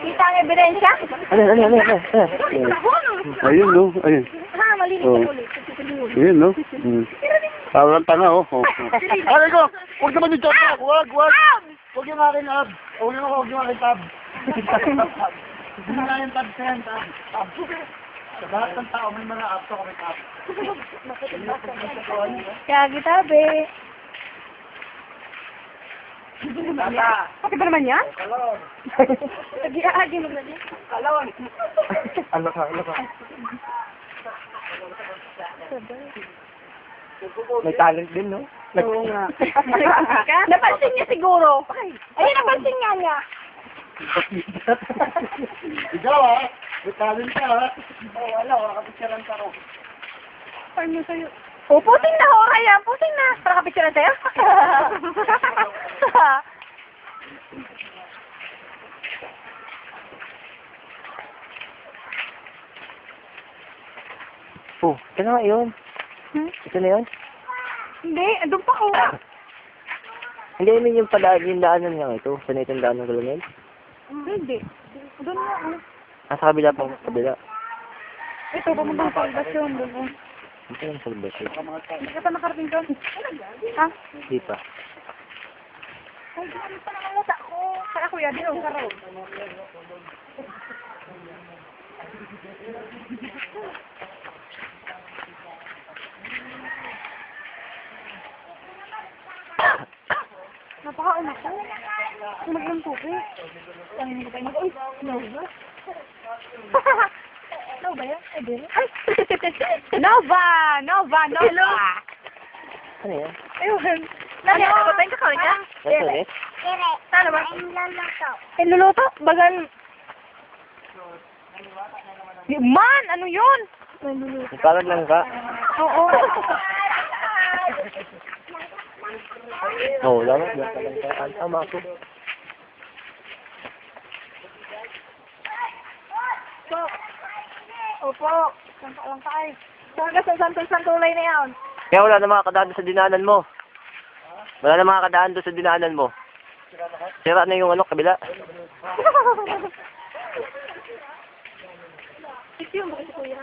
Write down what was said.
Kita ang ebidensya? Ano? Ayun, no? Ayun. Ha, malinis Oh. na ulit. Ayun, no? Parang tanga, oh. Aray ko! Huwag naman yung chopper! Huwag! Huwag yung aking ab! Huwag yung aking tab! Hindi na yung tab sa yan, tab! Sa lahat ng tao, may mga abs ako may tab. Kaya gitabi. Tata! Pati ba naman yan? Kalon! Nag-iagi mo na din. Kalon! Ano ka? May talent din, no? Oo nga. Napansin niya siguro. Ayun, napansin niya. Ikaw, ha? May talent ka, ha? Oo, wala ka picturean ka ro. Paano sa'yo? Oh, puting na, oh, Raya. Puting na. Para kapicturean sa'yo? Oh, ito na nga yun. Ito na yun? Hindi, andun pa ko. Hindi, I mean yung daanan nga ito. Saan itong daanan ko lang yun? Hindi. Doon nga. Nasa kabila pa, kabila. Ito, pumunta sa albasyon. Doon. Ito yung salbasyon. Hindi ka pa nakarating doon. Ha? Hindi pa. Ay, ano pa naman nasa ako. Saka kuya, din ako karaw. Napaka-una ko. Mag-lang tubig. Tangin ko tayo mag-uy. No ba? No ba yan? Ay, din. Nova! Ano yan? Ayun. Nani, ano ba tayo kakawin niya? Nasa ulit? Ano ba? Ay, luluto? Bagan. Man, ano yun? Ay, luluto. Parang lang ka. Oo. Oo, lang ka. Tama ako. Opo. Santa lang tayo. Saan sa tulay na yan? Kaya wala na mga kadaan doon sa dinaanan mo. Wala na mga kadaan doon sa dinaanan mo. Sira na yung kabila. Ito yung bakit kuya.